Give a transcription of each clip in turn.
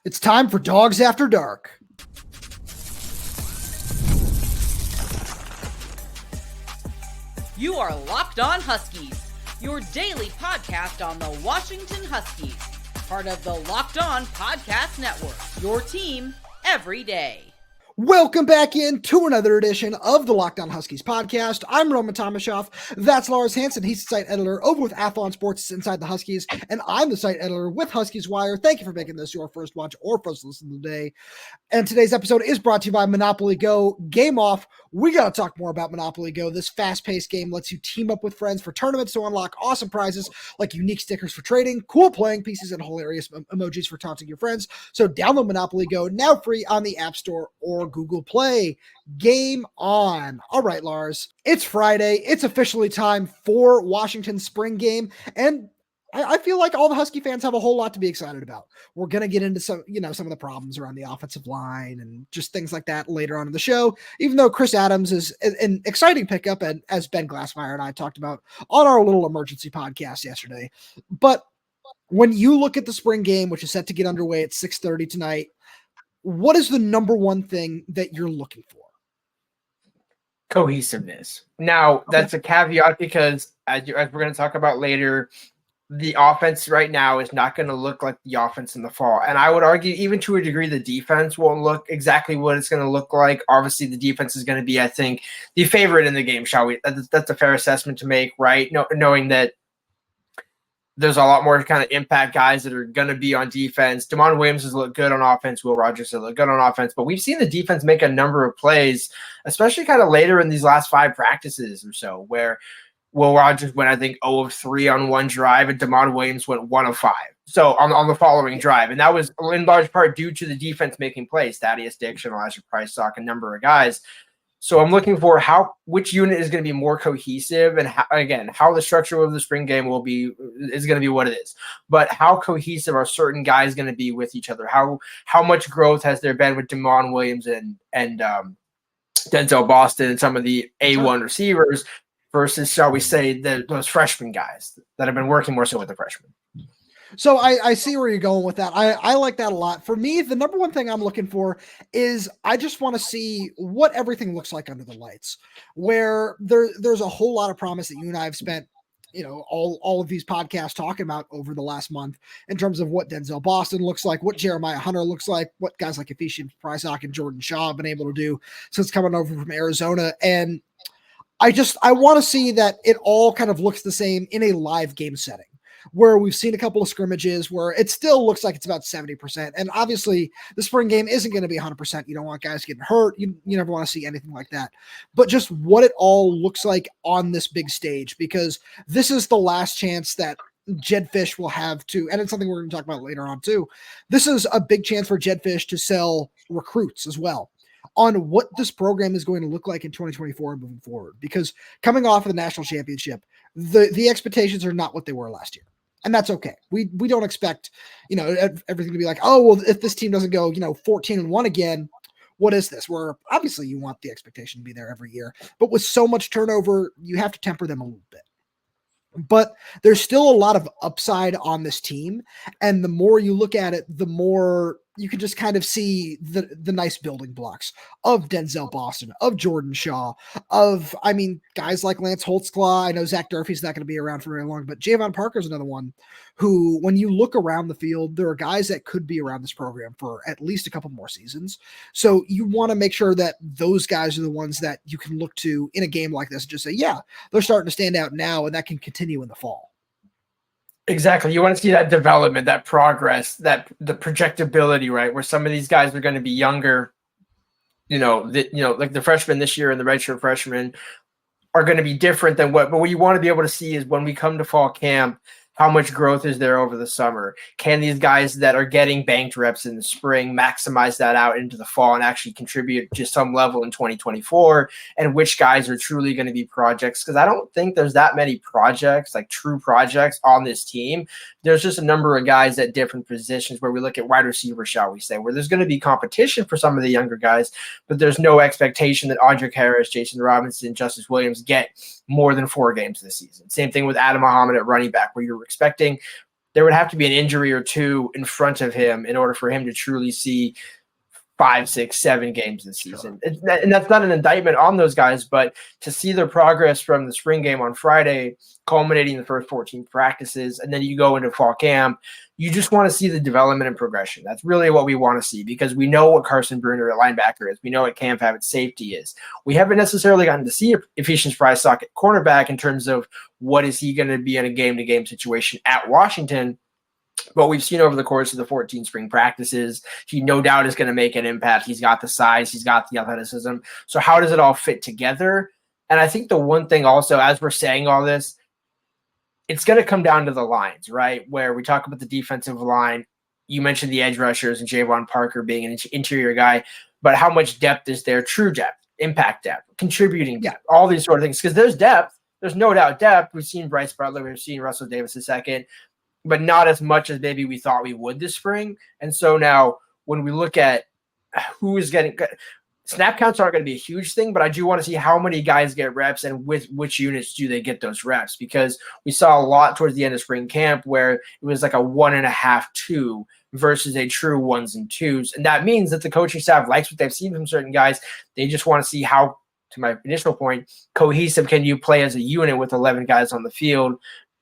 It's time for Dawgs After Dark. You are Locked On Huskies, your daily podcast on the Washington Huskies, part of the Locked On Podcast Network, your team every day. Welcome back into another edition of the Locked On Huskies podcast. I'm Roman Tomashoff. That's Lars Hanson. He's the site editor over with Athlon Sports Inside the Huskies, and I'm the site editor with Huskies Wire. Thank you for making this your first watch or first listen today. And today's episode is brought to you by Monopoly Go. Game off. We got to talk more about Monopoly Go. This fast-paced game lets you team up with friends for tournaments to unlock awesome prizes like unique stickers for trading, cool playing pieces, and hilarious emojis for taunting your friends. So download Monopoly Go now free on the App Store or Google Play. Game on. All right, Lars. It's Friday. It's officially time for Washington's spring game, and I feel like all the Husky fans have a whole lot to be excited about. We're going to get into some of the problems around the offensive line and just things like that later on in the show, even though Chris Adams is an exciting pickup, and as Ben Glassmeyer and I talked about on our little emergency podcast yesterday. But when you look at the spring game, which is set to get underway at 6:30 tonight, what is the number one thing that you're looking for? Cohesiveness. Now, that's a caveat because as we're going to talk about later, the offense right now is not going to look like the offense in the fall. And I would argue, even to a degree, the defense won't look exactly what it's going to look like. Obviously, the defense is going to be, I think, the favorite in the game, shall we? That's a fair assessment to make, right? Knowing that there's a lot more kind of impact guys that are going to be on defense. Damon Williams has looked good on offense. Will Rogers has looked good on offense. But we've seen the defense make a number of plays, especially kind of later in these last 5 practices or so, where Will Rogers went, I think, 0 of 3 on one drive, and Damon Williams went 1 of 5. So on the following drive. And that was in large part due to the defense making plays. Thaddeus Dixon, Elijah Price, a number of guys. So I'm looking for which unit is going to be more cohesive, and how the structure of the spring game is going to be what it is. But how cohesive are certain guys going to be with each other? How much growth has there been with Damon Williams and Denzel Boston and some of the A1 receivers versus, shall we say, those freshman guys that have been working more so with the freshmen? So I see where you're going with that. I like that a lot. For me, the number one thing I'm looking for is I just want to see what everything looks like under the lights, where there's a whole lot of promise that you and I have spent, all of these podcasts talking about over the last month in terms of what Denzel Boston looks like, what Jeremiah Hunter looks like, what guys like Ephesian Price and Jordan Shaw have been able to do since coming over from Arizona. And I want to see that it all kind of looks the same in a live game setting, where we've seen a couple of scrimmages where it still looks like it's about 70%. And obviously the spring game isn't going to be 100%. You don't want guys getting hurt. You never want to see anything like that, but just what it all looks like on this big stage, because this is the last chance that Jedd Fisch will have to, and it's something we're going to talk about later on too. This is a big chance for Jedd Fisch to sell recruits as well on what this program is going to look like in 2024 and moving forward, because coming off of the national championship, the expectations are not what they were last year. And that's okay. We don't expect, everything to be like, oh, well, if this team doesn't go, 14-1 again, what is this? Where obviously you want the expectation to be there every year, but with so much turnover, you have to temper them a little bit. But there's still a lot of upside on this team. And the more you look at it, the more you can just kind of see the nice building blocks of Denzel Boston, of Jordan Shaw, of, guys like Lance Holtzclaw. I know Zach Durfee's not going to be around for very long, but Javon Parker's another one who, when you look around the field, there are guys that could be around this program for at least a couple more seasons. So you want to make sure that those guys are the ones that you can look to in a game like this and just say, yeah, they're starting to stand out now, and that can continue in the fall. Exactly. You want to see that development, that progress, that the projectability, right? Where some of these guys are going to be younger, like the freshmen this year and the redshirt freshmen are going to be different than but what you want to be able to see is when we come to fall camp, how much growth is there over the summer? Can these guys that are getting banked reps in the spring maximize that out into the fall and actually contribute to some level in 2024? And which guys are truly going to be projects? Because I don't think there's that many projects, like true projects on this team. There's just a number of guys at different positions where we look at wide receiver, shall we say, where there's going to be competition for some of the younger guys, but there's no expectation that Audric Harris, Jason Robinson, Justice Williams get more than 4 games this season. Same thing with Adam Muhammad at running back, where you're expecting there would have to be an injury or two in front of him in order for him to truly see 5, 6, 7 games this season. And that's not an indictment on those guys, but to see their progress from the spring game on Friday, culminating the first 14 practices, and then you go into fall camp, you just want to see the development and progression. That's really what we want to see, because we know what Carson Bruner at linebacker is. We know what Cam Fabbitt's safety is. We haven't necessarily gotten to see Ephesians Frysock at cornerback in terms of what is he going to be in a game-to-game situation at Washington. But we've seen over the course of the 14 spring practices, he no doubt is going to make an impact. He's got the size, he's got the athleticism. So how does it all fit together? And I think the one thing also, as we're saying all this, it's going to come down to the lines, right? Where we talk about the defensive line. You mentioned the edge rushers and Javon Parker being an interior guy, but how much depth is there? True depth, impact depth, contributing depth, all these sort of things. Because there's depth. There's no doubt depth. We've seen Bryce Butler. We've seen Russell Davis II, but not as much as maybe we thought we would this spring. And so now when we look at who is getting – snap counts aren't going to be a huge thing, but I do want to see how many guys get reps and with which units do they get those reps, because we saw a lot towards the end of spring camp where it was like a 1.5, 2 versus a true 1s and 2s. And that means that the coaching staff likes what they've seen from certain guys. They just want to see how, to my initial point, cohesive can you play as a unit with 11 guys on the field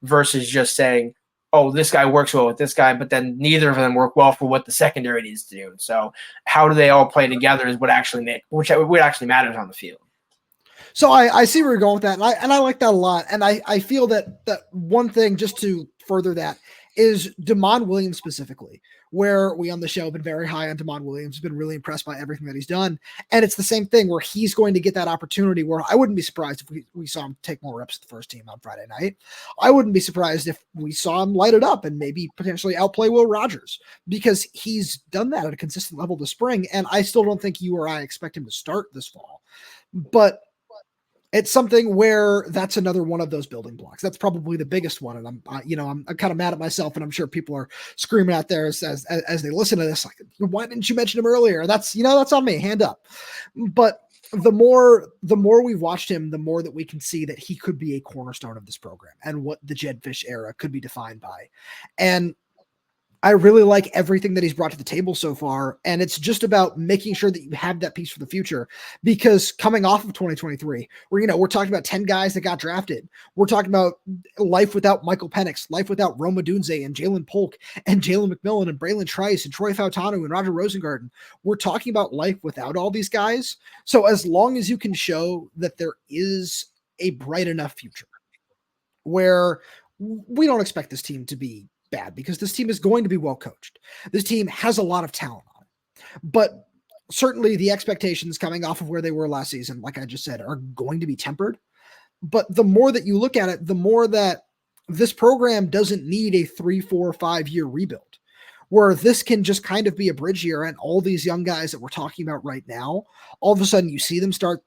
versus just saying, oh, this guy works well with this guy, but then neither of them work well for what the secondary needs to do. So how do they all play together is what actually matters on the field. So I see where you're going with that, and I like that a lot. And I feel that one thing, just to further that, is Damon Williams specifically, where we on the show have been very high on Damon Williams, been really impressed by everything that he's done. And it's the same thing where he's going to get that opportunity where I wouldn't be surprised if we saw him take more reps at the first team on Friday night. I wouldn't be surprised if we saw him light it up and maybe potentially outplay Will Rogers, because he's done that at a consistent level this spring. And I still don't think you or I expect him to start this fall, but it's something where that's another one of those building blocks. That's probably the biggest one. And I'm kind of mad at myself, and I'm sure people are screaming out there as they listen to this, like, why didn't you mention him earlier? That's on me, hand up. But the more we've watched him, the more that we can see that he could be a cornerstone of this program and what the Jedd Fisch era could be defined by. And I really like everything that he's brought to the table so far. And it's just about making sure that you have that piece for the future, because coming off of 2023, we're talking about 10 guys that got drafted. We're talking about life without Michael Penix, life without Rome Odunze and Jalen Polk and Jalen McMillan and Braylon Trice and Troy Fautanu and Roger Rosengarten. We're talking about life without all these guys. So as long as you can show that there is a bright enough future where we don't expect this team to be bad, because this team is going to be well coached. This team has a lot of talent on it, but certainly the expectations coming off of where they were last season, like I just said, are going to be tempered. But the more that you look at it, the more that this program doesn't need a 3, 4, 5 year rebuild, where this can just kind of be a bridge year. And all these young guys that we're talking about right now, all of a sudden you see them start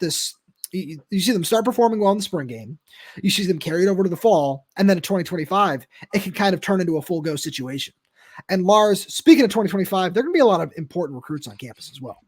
performing well in the spring game. You see them carry it over to the fall, and then in 2025, it can kind of turn into a full go situation. And Lars, speaking of 2025, there are going to be a lot of important recruits on campus as well.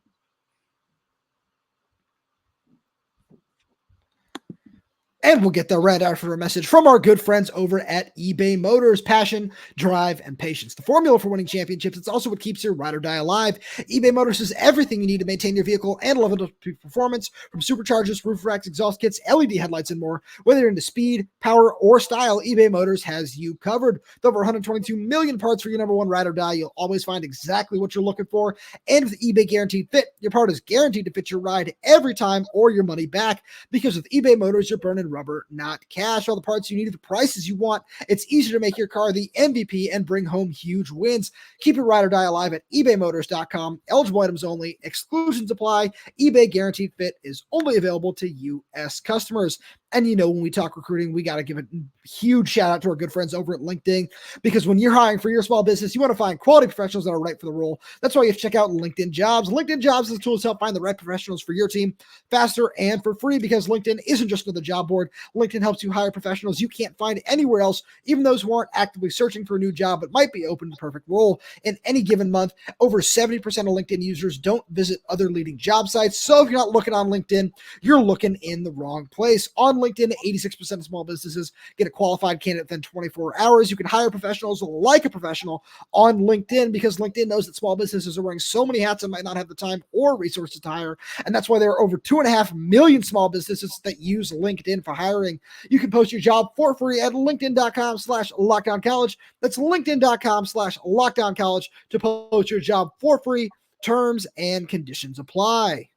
And we'll get there right after a message from our good friends over at eBay Motors. Passion, drive, and patience. The formula for winning championships. It's also what keeps your ride or die alive. eBay Motors is everything you need to maintain your vehicle and level up performance, from superchargers, roof racks, exhaust kits, LED headlights, and more. Whether you're into speed, power, or style, eBay Motors has you covered. With over 122 million parts for your number one ride or die, you'll always find exactly what you're looking for. And with eBay Guaranteed Fit, your part is guaranteed to fit your ride every time or your money back. Because with eBay Motors, you're burning rubber, not cash. All the parts you need at the prices you want. It's easy to make your car the MVP and bring home huge wins. Keep your ride or die alive at ebaymotors.com. Eligible items only. Exclusions apply. eBay Guaranteed Fit is only available to U.S. customers. And when we talk recruiting, we got to give a huge shout out to our good friends over at LinkedIn, because when you're hiring for your small business, you want to find quality professionals that are right for the role. That's why you have to check out LinkedIn Jobs. LinkedIn Jobs is a tool to help find the right professionals for your team faster and for free, because LinkedIn isn't just another job board. LinkedIn helps you hire professionals you can't find anywhere else, even those who aren't actively searching for a new job but might be open to the perfect role. In any given month, over 70% of LinkedIn users don't visit other leading job sites. So if you're not looking on LinkedIn, you're looking in the wrong place. On on LinkedIn, 86% of small businesses get a qualified candidate within 24 hours. You can hire professionals like a professional on LinkedIn because LinkedIn knows that small businesses are wearing so many hats and might not have the time or resources to hire. And that's why there are over 2.5 million small businesses that use LinkedIn for hiring. You can post your job for free at linkedin.com/lockdowncollege. That's linkedin.com/lockdowncollege to post your job for free. Terms and conditions apply.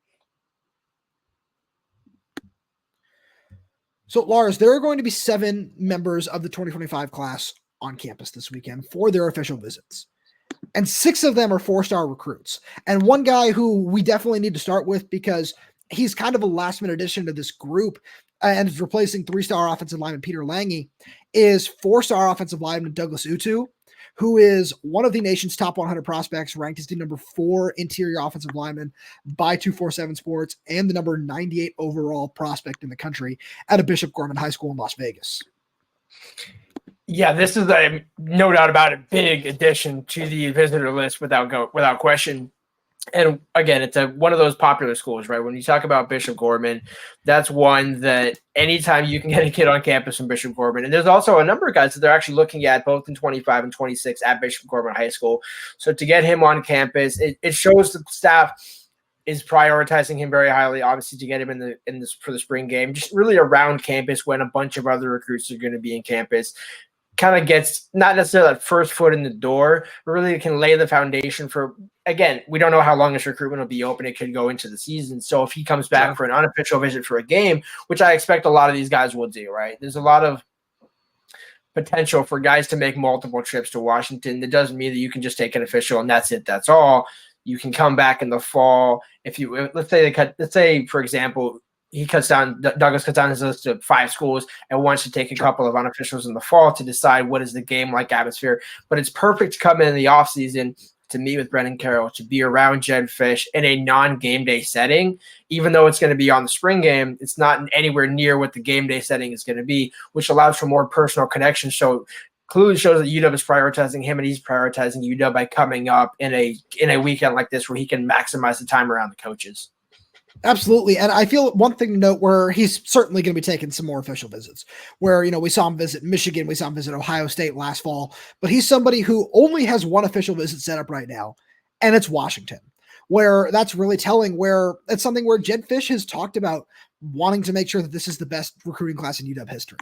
So, Lars, there are going to be 7 members of the 2025 class on campus this weekend for their official visits. And 6 of them are 4-star recruits. And one guy who we definitely need to start with because he's kind of a last-minute addition to this group and is replacing 3-star offensive lineman Peter Lange is 4-star offensive lineman Douglas Utu, who is one of the nation's top 100 prospects, ranked as the number 4 interior offensive lineman by 247 Sports and the number 98 overall prospect in the country at a Bishop Gorman High School in Las Vegas. Yeah, this is no doubt about it, big addition to the visitor list without question. And again, it's one of those popular schools, right? When you talk about Bishop Gorman, that's one that anytime you can get a kid on campus from Bishop Gorman. And there's also a number of guys that they're actually looking at both in 25 and 26 at Bishop Gorman High School. So to get him on campus, it shows the staff is prioritizing him very highly, obviously, to get him in this for the spring game, just really around campus when a bunch of other recruits are going to be in campus. Kind of gets not necessarily that first foot in the door, but really can lay the foundation for, again, we don't know how long this recruitment will be open. It could go into the season. So if he comes back for an unofficial visit for a game, which I expect a lot of these guys will do, right? There's a lot of potential for guys to make multiple trips to Washington. That doesn't mean that you can just take an official and that's it. That's all. You can come back in the fall. Let's say, for example, Douglas cuts down his list to 5 schools and wants to take a couple of unofficials in the fall to decide what is the game-like atmosphere. But it's perfect to come in the offseason to meet with Brendan Carroll, to be around Jedd Fisch in a non-game day setting. Even though it's going to be on the spring game, it's not anywhere near what the game day setting is going to be, which allows for more personal connection. So clearly shows that UW is prioritizing him and he's prioritizing UW by coming up in a weekend like this where he can maximize the time around the coaches. Absolutely. And I feel one thing to note where he's certainly going to be taking some more official visits where, we saw him visit Michigan. We saw him visit Ohio State last fall, but he's somebody who only has one official visit set up right now. And it's Washington, where that's really telling, where it's something where Jedd Fisch has talked about wanting to make sure that this is the best recruiting class in UW history.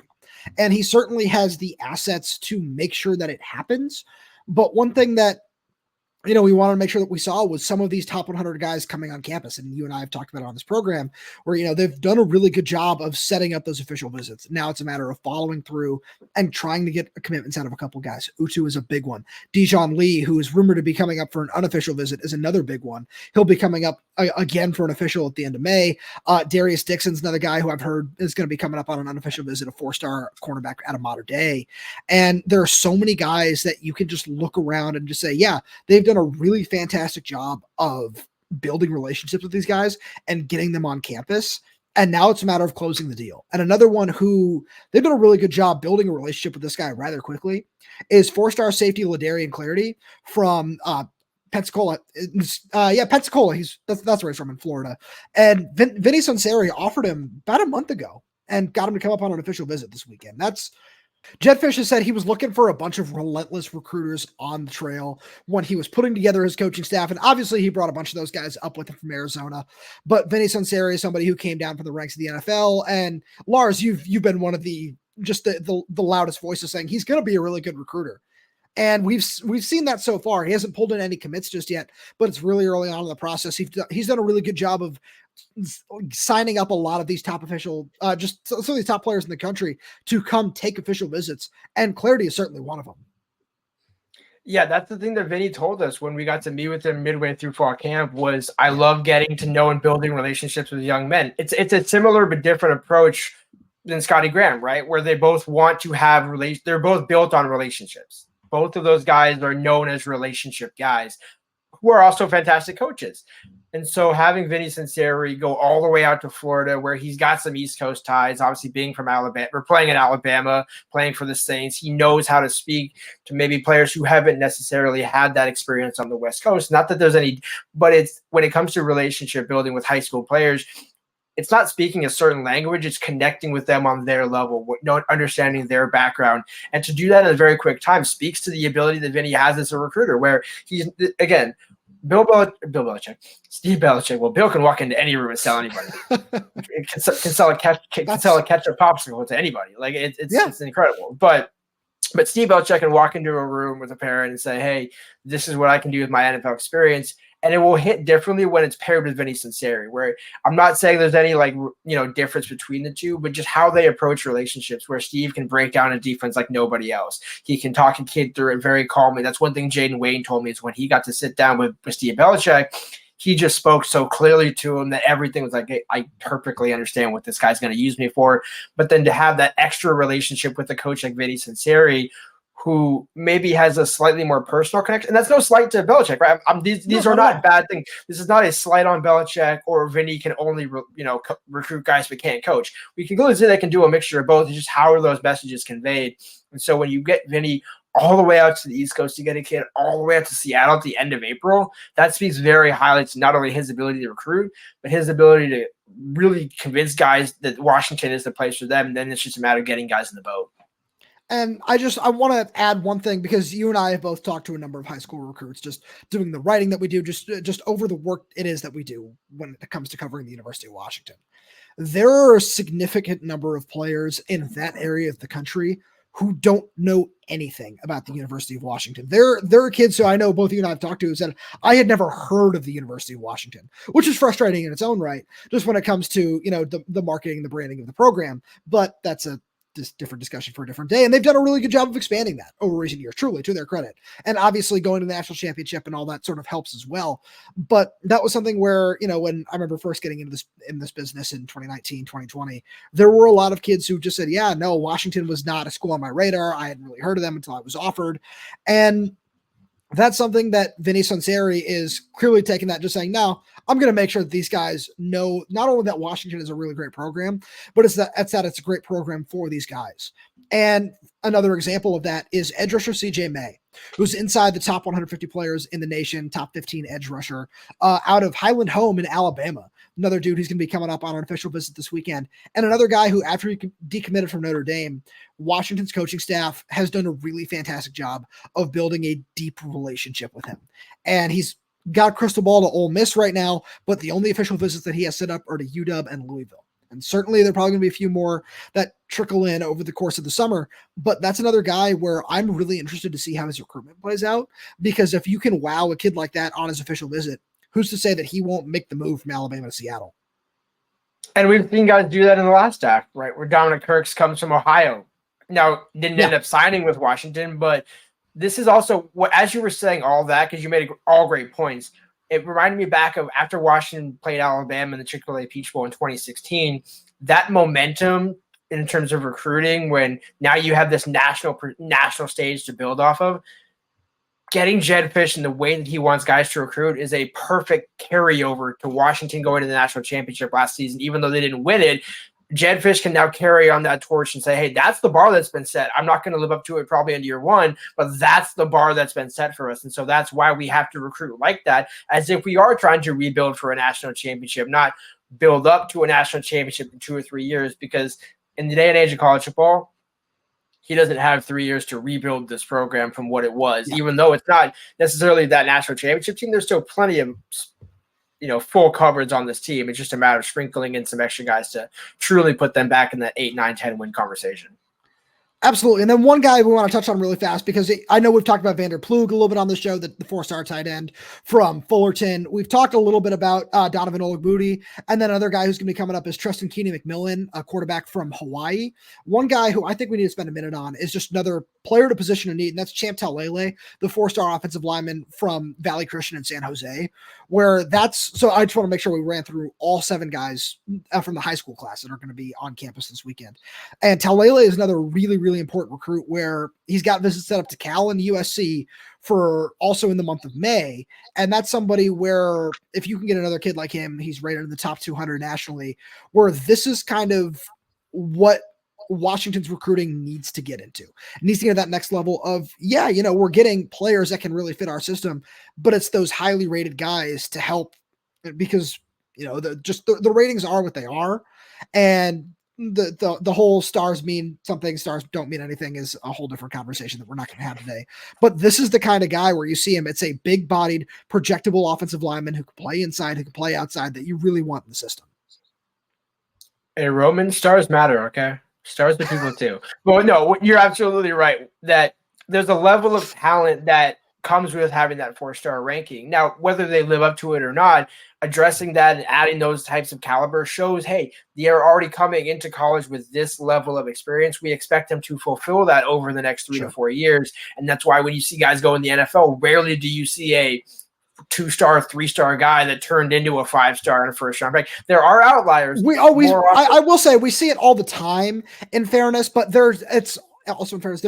And he certainly has the assets to make sure that it happens. But one thing that, we wanted to make sure that we saw was some of these top 100 guys coming on campus. And you and I have talked about it on this program where, they've done a really good job of setting up those official visits. Now it's a matter of following through and trying to get commitments out of a couple guys. Utu is a big one. Dijon Lee, who is rumored to be coming up for an unofficial visit, is another big one. He'll be coming up again for an official at the end of May. Darius Dixon's another guy who I've heard is going to be coming up on an unofficial visit, a 4-star cornerback out of Mater Dei. And there are so many guys that you can just look around and just say, yeah, they've done a really fantastic job of building relationships with these guys and getting them on campus. And now it's a matter of closing the deal. And another one who they've done a really good job building a relationship with this guy rather quickly is 4-star safety Ladarian Clardy from Pensacola. Pensacola. That's where he's from in Florida. And Vinnie Suneri offered him about a month ago and got him to come up on an official visit this weekend. Jedd Fisch has said he was looking for a bunch of relentless recruiters on the trail when he was putting together his coaching staff. And obviously he brought a bunch of those guys up with him from Arizona, but Vinnie Suneri is somebody who came down from the ranks of the NFL. And Lars, you've been one of the loudest voices saying he's going to be a really good recruiter. And we've seen that so far. He hasn't pulled in any commits just yet, but it's really early on in the process. He's done a really good job of signing up a lot of these top official, just some of these top players in the country to come take official visits. And Clardy is certainly one of them. Yeah, that's the thing that Vinny told us when we got to meet with him midway through fall camp was I love getting to know and building relationships with young men. It's a similar but different approach than Scotty Graham, right? Where they both want to have they're both built on relationships. Both of those guys are known as relationship guys who are also fantastic coaches. And so having Vinnie Suneri go all the way out to Florida where he's got some East Coast ties, obviously being from Alabama or playing in Alabama, playing for the Saints, he knows how to speak to maybe players who haven't necessarily had that experience on the West Coast. Not that there's any, but it's when it comes to relationship building with high school players, it's not speaking a certain language, it's connecting with them on their level, not understanding their background. And to do that in a very quick time speaks to the ability that Vinnie has as a recruiter, where he's, again, Bill Belichick, Steve Belichick. Well, Bill can walk into any room and sell anybody. can sell a ketchup popsicle to anybody. Like it's incredible. But Steve Belichick can walk into a room with a parent and say, "Hey, this is what I can do with my NFL experience," and it will hit differently when it's paired with Vinnie Suneri. Where I'm not saying there's any difference between the two, but just how they approach relationships. Where Steve can break down a defense like nobody else. He can talk a kid through it very calmly. That's one thing Jaden Wayne told me is when he got to sit down with Steve Belichick, he just spoke so clearly to him that everything was like, hey, I perfectly understand what this guy's going to use me for. But then to have that extra relationship with a coach like Vinnie Suneri, who maybe has a slightly more personal connection. And that's no slight to Belichick, right? These are not bad things. This is not a slight on Belichick or Vinny can only, recruit guys but can't coach. We can clearly say they can do a mixture of both. It's just how are those messages conveyed? And so when you get Vinny all the way out to the East Coast to get a kid all the way out to Seattle at the end of April, that speaks very highly to not only his ability to recruit, but his ability to really convince guys that Washington is the place for them. And then it's just a matter of getting guys in the boat. And I want to add one thing, because you and I have both talked to a number of high school recruits, just doing the writing that we do, just over the work it is that we do when it comes to covering the University of Washington. There are a significant number of players in that area of the country who don't know anything about the University of Washington. There are kids who I know both you and I have talked to who said, I had never heard of the University of Washington, which is frustrating in its own right, just when it comes to, the marketing, the branding of the program. But that's a different discussion for a different day. And they've done a really good job of expanding that over recent years, truly, to their credit. And obviously going to the national championship and all that sort of helps as well. But that was something where, when I remember first getting into this business in 2019, 2020, there were a lot of kids who just said, yeah, no, Washington was not a school on my radar. I hadn't really heard of them until I was offered. And that's something that Vinnie Suneri is clearly taking that, just saying, no, I'm going to make sure that these guys know not only that Washington is a really great program, but it's a great program for these guys. And another example of that is edge rusher CJ May, who's inside the top 150 players in the nation, top 15 edge rusher, out of Highland Home in Alabama. Another dude who's going to be coming up on an official visit this weekend. And another guy who, after he decommitted from Notre Dame, Washington's coaching staff has done a really fantastic job of building a deep relationship with him. And he's got a crystal ball to Ole Miss right now, but the only official visits that he has set up are to UW and Louisville. And certainly there are probably going to be a few more that trickle in over the course of the summer. But that's another guy where I'm really interested to see how his recruitment plays out, because if you can wow a kid like that on his official visit, who's to say that he won't make the move from Alabama to Seattle? And we've seen guys do that in the last act, right? Where Dominic Kirks comes from Ohio. Now, didn't end up signing with Washington, but this is also what, as you were saying all that, because you made all great points, it reminded me back of after Washington played Alabama in the Chick-fil-A Peach Bowl in 2016, that momentum in terms of recruiting, when now you have this national stage to build off of. Getting Jedd Fisch and the way that he wants guys to recruit is a perfect carryover to Washington going to the national championship last season. Even though they didn't win it, Jedd Fisch can now carry on that torch and say, hey, that's the bar that's been set. I'm not going to live up to it probably in year one, but that's the bar that's been set for us. And so that's why we have to recruit like that, as if we are trying to rebuild for a national championship, not build up to a national championship in 2 or 3 years. Because in the day and age of college football, he doesn't have 3 years to rebuild this program from what it was. Even though it's not necessarily that national championship team, there's still plenty of full coverage on this team. It's just a matter of sprinkling in some extra guys to truly put them back in that 8, 9, 10 win conversation. Absolutely. And then one guy we want to touch on really fast, because I know we've talked about Vander Plug a little bit on the show, the 4-star tight end from Fullerton. We've talked a little bit about Donovan Olugbode, and then another guy who's going to be coming up is Tristan Keeney McMillan, a quarterback from Hawaii. One guy who I think we need to spend a minute on is just another player to position a need, and that's Champ Taulealea, the 4-star offensive lineman from Valley Christian in San Jose, so I just want to make sure we ran through all 7 guys from the high school class that are going to be on campus this weekend. And Taulealea is another really, really important recruit, where he's got visits set up to Cal and USC for also in the month of May. And that's somebody where if you can get another kid like him, he's rated in the top 200 nationally, where this is kind of what Washington's recruiting needs to get into. It needs to get to that next level of, we're getting players that can really fit our system, but it's those highly rated guys to help, because The ratings are what they are, and the whole stars mean something, stars don't mean anything is a whole different conversation that we're not going to have today. But this is the kind of guy where you see him. It's a big-bodied, projectable offensive lineman who can play inside, who can play outside, that you really want in the system. Hey, Roman, stars matter, okay? Stars are people too. Well, no, you're absolutely right that there's a level of talent that comes with having that 4-star ranking. Now, whether they live up to it or not, addressing that and adding those types of caliber shows, hey, they are already coming into college with this level of experience. We expect them to fulfill that over the next 3 to 4 years. And that's why when you see guys go in the NFL, rarely do you see a 2-star, 3-star guy that turned into a 5-star in a first-round break. There are outliers. I will say we see it all the time, in fairness, but it's also in fairness,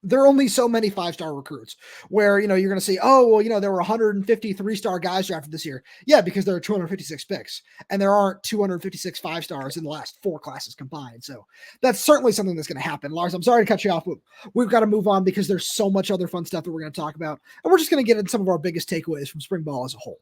there are only so many 5-star recruits where, you're going to see, there were 150 3-star guys drafted this year. Yeah, because there are 256 picks and there aren't 256 5-stars in the last 4 classes combined. So that's certainly something that's going to happen. Lars, I'm sorry to cut you off, but we've got to move on because there's so much other fun stuff that we're going to talk about. And we're just going to get into some of our biggest takeaways from spring ball as a whole.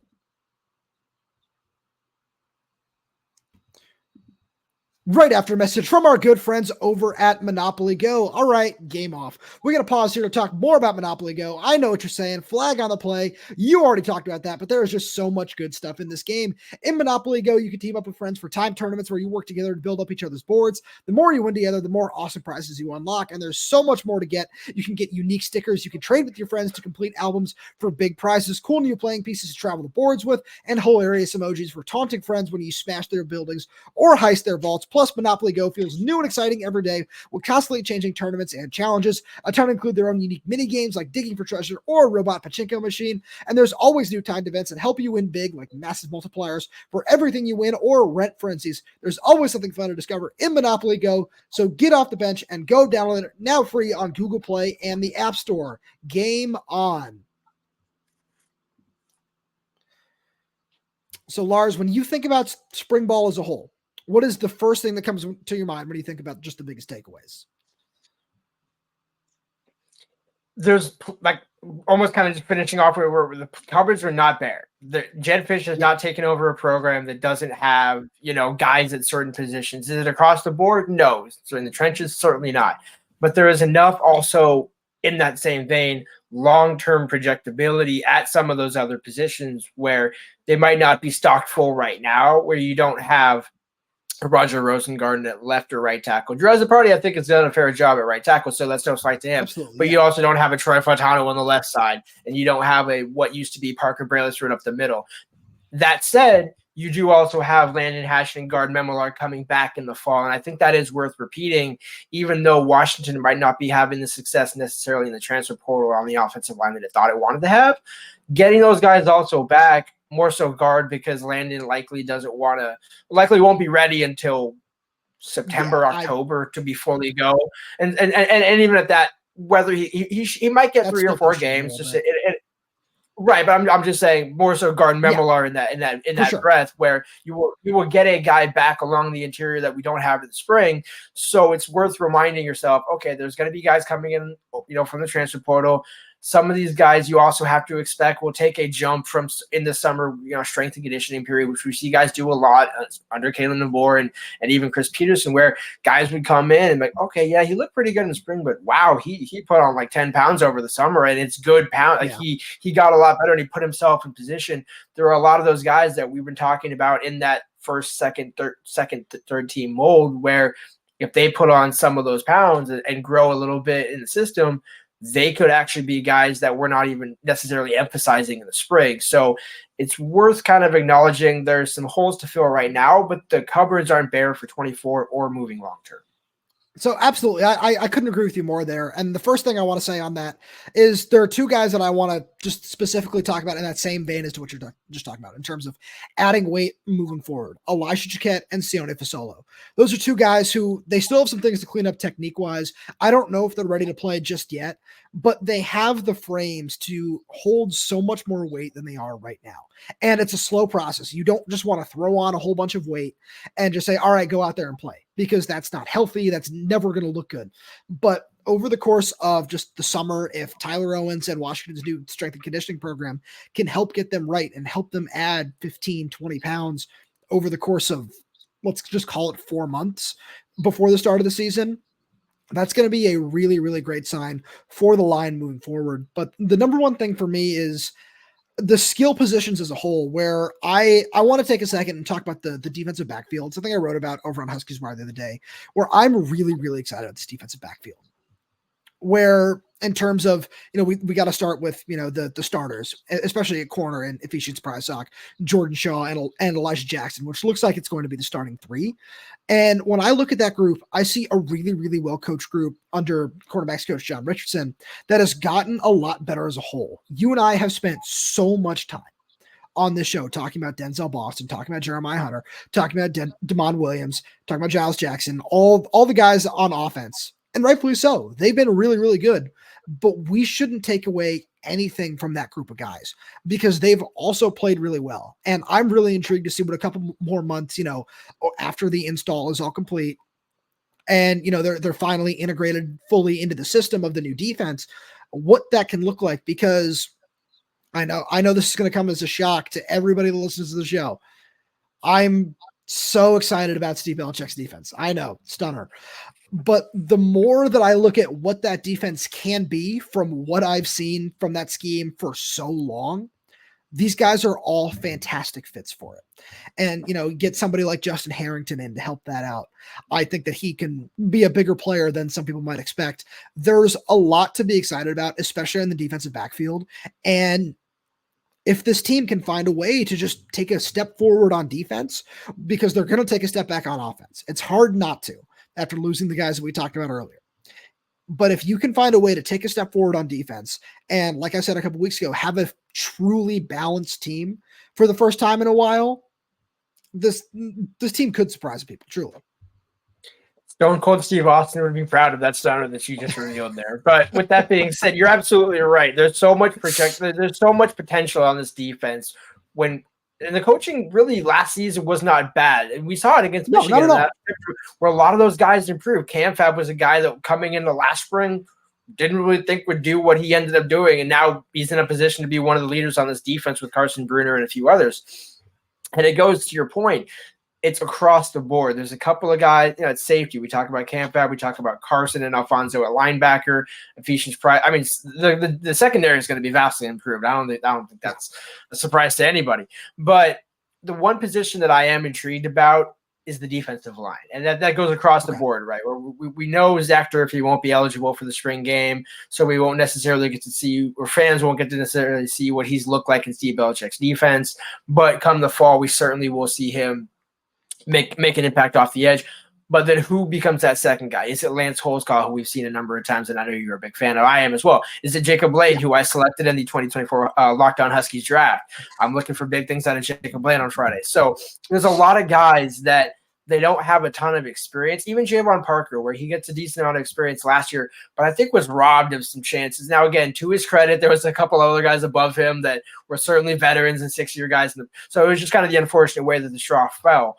Right after a message from our good friends over at Monopoly Go. All right, game off. We're going to pause here to talk more about Monopoly Go. I know what you're saying. Flag on the play. You already talked about that, but there is just so much good stuff in this game. In Monopoly Go, you can team up with friends for time tournaments where you work together to build up each other's boards. The more you win together, the more awesome prizes you unlock, and there's so much more to get. You can get unique stickers. You can trade with your friends to complete albums for big prizes, cool new playing pieces to travel the boards with, and hilarious emojis for taunting friends when you smash their buildings or heist their vaults. Plus, Monopoly Go feels new and exciting every day with constantly changing tournaments and challenges. A ton include their own unique mini games like digging for treasure or a robot pachinko machine. And there's always new timed events that help you win big, like massive multipliers for everything you win or rent frenzies. There's always something fun to discover in Monopoly Go. So get off the bench and go download it now free on Google Play and the App Store. Game on. So Lars, when you think about spring ball as a whole, what is the first thing that comes to your mind when you think about just the biggest takeaways? There's like almost kind of just finishing off where the cupboards are not bare. Jedd Fisch has not taken over a program that doesn't have, guys at certain positions. Is it across the board? No. So in the trenches, certainly not. But there is enough also in that same vein, long-term projectability at some of those other positions where they might not be stocked full right now, where you don't have Roger Rosengarten at left or right tackle. Drew Party, I think, has done a fair job at right tackle, so that's no slight to him. Absolutely, but you also don't have a Troy Fontano on the left side, and you don't have what used to be Parker Brailsford right up the middle. That said, you do also have Landon Hatch and Gard Memillard coming back in the fall, and I think that is worth repeating, even though Washington might not be having the success necessarily in the transfer portal on the offensive line that it thought it wanted to have. Getting those guys also back, more so Gard, because Landon likely won't be ready until September, October to be fully go. And even at that, whether he might get 3 or 4 games, right. But I'm just saying more so Gard Memillard in that sure. breath where you will get a guy back along the interior that we don't have in the spring. So it's worth reminding yourself, okay, there's going to be guys coming in, from the transfer portal. Some of these guys you also have to expect will take a jump from in the summer, strength and conditioning period, which we see guys do a lot under Kalen DeVore and even Chris Peterson, where guys would come in and like, okay, yeah, he looked pretty good in the spring, but wow, he put on like 10 pounds over the summer and it's good pound. Like he got a lot better and he put himself in position. There are a lot of those guys that we've been talking about in that first, second, third team mold, where if they put on some of those pounds and grow a little bit in the system, they could actually be guys that we're not even necessarily emphasizing in the spring. So it's worth kind of acknowledging there's some holes to fill right now, but the cupboards aren't bare for 24 or moving long-term. So absolutely. I couldn't agree with you more there. And the first thing I want to say on that is there are 2 guys that I want to just specifically talk about in that same vein as to what you're just talking about in terms of adding weight moving forward. Elijah Jaquette and Sione Fasolo. Those are 2 guys who they still have some things to clean up technique-wise. I don't know if they're ready to play just yet, but they have the frames to hold so much more weight than they are right now. And it's a slow process. You don't just want to throw on a whole bunch of weight and just say, all right, go out there and play, because that's not healthy. That's never going to look good. But over the course of just the summer, if Tyler Owens and Washington's new strength and conditioning program can help get them right and help them add 15, 20 pounds over the course of, let's just call it 4 months before the start of the season, that's going to be a really, really great sign for the line moving forward. But the number one thing for me is the skill positions as a whole, where I want to take a second and talk about the defensive backfield. Something I wrote about over on Huskies Wire the other day, where I'm really, really excited about this defensive backfield. Where in terms of, we got to start with, the starters, especially at corner and Ephesians Prysock, Jordan Shaw, and Elijah Jackson, which looks like it's going to be the starting three. And when I look at that group, I see a really, really well-coached group under quarterbacks coach John Richardson that has gotten a lot better as a whole. You and I have spent so much time on this show talking about Denzel Boston, talking about Jeremiah Hunter, talking about Damon Williams, talking about Giles Jackson, all the guys on offense. And rightfully so. They've been really, really good. But we shouldn't take away anything from that group of guys because they've also played really well. And I'm really intrigued to see what a couple more months, after the install is all complete and, they're finally integrated fully into the system of the new defense, what that can look like. Because I know this is going to come as a shock to everybody that listens to the show. I'm so excited about Steve Belichick's defense. I know, stunner. But the more that I look at what that defense can be from what I've seen from that scheme for so long, these guys are all fantastic fits for it. And, get somebody like Justin Harrington in to help that out. I think that he can be a bigger player than some people might expect. There's a lot to be excited about, especially in the defensive backfield. And if this team can find a way to just take a step forward on defense, because they're going to take a step back on offense. It's hard not to after losing the guys that we talked about earlier. But if you can find a way to take a step forward on defense, and like I said a couple weeks ago, have a truly balanced team for the first time in a while, this team could surprise people, truly. Stone Cold Steve Austin would be proud of that stunner that you just revealed there. But with that being said, you're absolutely right. There's so much potential on this defense and the coaching really last season was not bad. And we saw it against Michigan where a lot of those guys improved. Cam Fab was a guy that coming into last spring didn't really think would do what he ended up doing. And now he's in a position to be one of the leaders on this defense with Carson Bruner and a few others. And it goes to your point. It's across the board. There's a couple of guys, at safety. We talk about Cam Fab. We talk about Carson and Alfonso at linebacker. Ephesians Price. I mean, the secondary is going to be vastly improved. I don't think that's a surprise to anybody. But the one position that I am intrigued about is the defensive line, and that goes across the board, right? We know Zach Durfee won't be eligible for the spring game, so we won't necessarily get to see, or fans won't get to necessarily see what he's looked like in Steve Belichick's defense. But come the fall, we certainly will see him make an impact off the edge. But then who becomes that second guy? Is it Lance Holzclaw, who we've seen a number of times, and I know you're a big fan of? I am as well. Is it Jacob Blade, who I selected in the 2024 Locked On Huskies draft? I'm looking for big things out of Jacob Blade on Friday. So there's a lot of guys that they don't have a ton of experience. Even Javon Parker, where he gets a decent amount of experience last year, but I think was robbed of some chances. Now, again, to his credit, there was a couple other guys above him that were certainly veterans and 6-year guys. So it was just kind of the unfortunate way that the straw fell.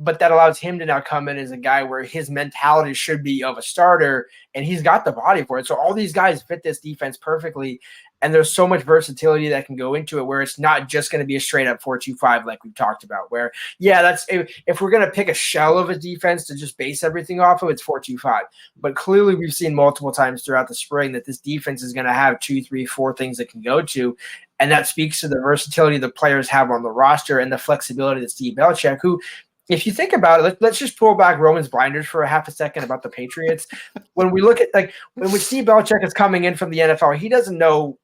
But that allows him to now come in as a guy where his mentality should be of a starter, and he's got the body for it. So all these guys fit this defense perfectly, and there's so much versatility that can go into it where it's not just going to be a straight-up 4-2-5 like we've talked about, where, that's if we're going to pick a shell of a defense to just base everything off of, it's 4-2-5. But clearly we've seen multiple times throughout the spring that this defense is going to have 2, 3, 4 things it can go to, and that speaks to the versatility the players have on the roster and the flexibility that Steve Belichick, who – if you think about it, let's just pull back Roman's blinders for a half a second about the Patriots. When we look at when Steve Belichick is coming in from the NFL, he doesn't know.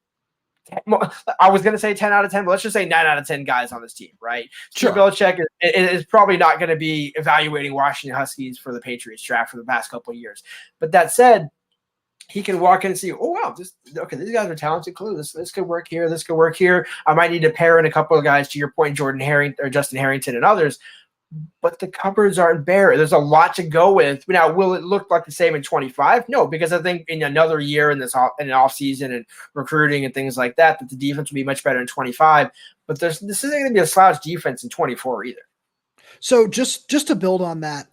I was going to say 10 out of 10, but let's just say 9 out of 10 guys on this team, right? Sure. Steve Belichick is probably not going to be evaluating Washington Huskies for the Patriots draft for the past couple of years. But that said, he can walk in and see, oh, wow, these guys are talented. Cool. This could work here. This could work here. I might need to pair in a couple of guys, to your point, Jordan Harrington or Justin Harrington and others. But the cupboards aren't bare. There's a lot to go with. Now, will it look like the same in 25? No, because I think in another year in an off season and recruiting and things like that the defense will be much better in 25. But this isn't going to be a slouch defense in 24 either. So just to build on that,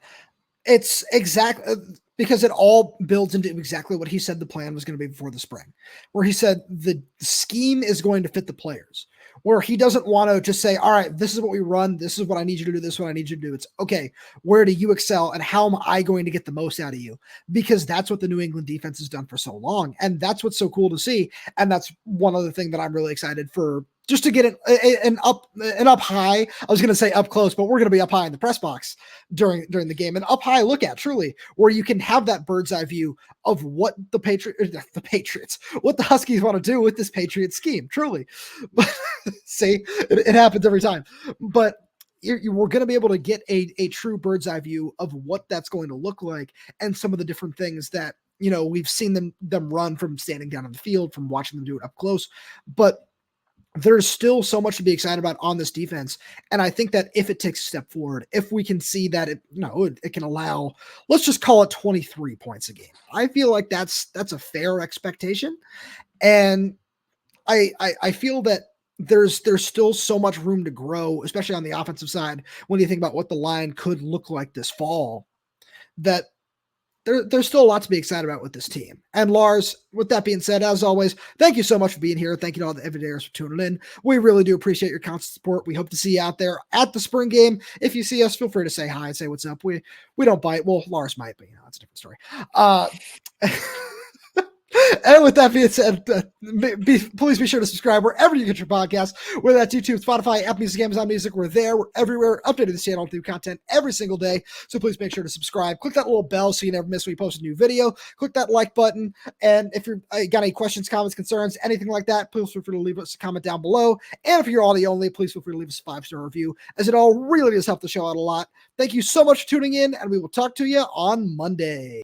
it's exactly because it all builds into exactly what he said the plan was going to be before the spring, where he said the scheme is going to fit the players, where he doesn't want to just say, all right, this is what we run. This is what I need you to do. This is what I need you to do. It's okay. Where do you excel and how am I going to get the most out of you? Because that's what the New England defense has done for so long. And that's what's so cool to see. And that's one other thing that I'm really excited for, just to get an up high. I was going to say up close, but we're going to be up high in the press box during the game, and up high look at truly where you can have that bird's eye view of what the Patriots, what the Huskies want to do with this Patriot scheme. Truly, but see, it happens every time. But we're going to be able to get a true bird's eye view of what that's going to look like, and some of the different things that we've seen them run from standing down on the field, from watching them do it up close, but there's still so much to be excited about on this defense. And I think that if it takes a step forward, if we can see that it can allow, let's just call it 23 points a game, I feel like that's a fair expectation. And I feel that there's still so much room to grow, especially on the offensive side, when you think about what the line could look like this fall, that there's still a lot to be excited about with this team. And Lars, with that being said, as always, thank you so much for being here. Thank you to all the everydayers for tuning in. We really do appreciate your constant support. We hope to see you out there at the spring game. If you see us, feel free to say hi and say what's up. We don't bite. Well, Lars might, but that's a different story. And with that being said, please be sure to subscribe wherever you get your podcasts, whether that's YouTube, Spotify, Apple Music, Amazon Music. We're there. We're everywhere, updating this channel through content every single day. So please make sure to subscribe. Click that little bell so you never miss when we post a new video. Click that like button. And if you've got any questions, comments, concerns, anything like that, please feel free to leave us a comment down below. And if you're audio only, please feel free to leave us a 5-star review, as it all really does help the show out a lot. Thank you so much for tuning in, and we will talk to you on Monday.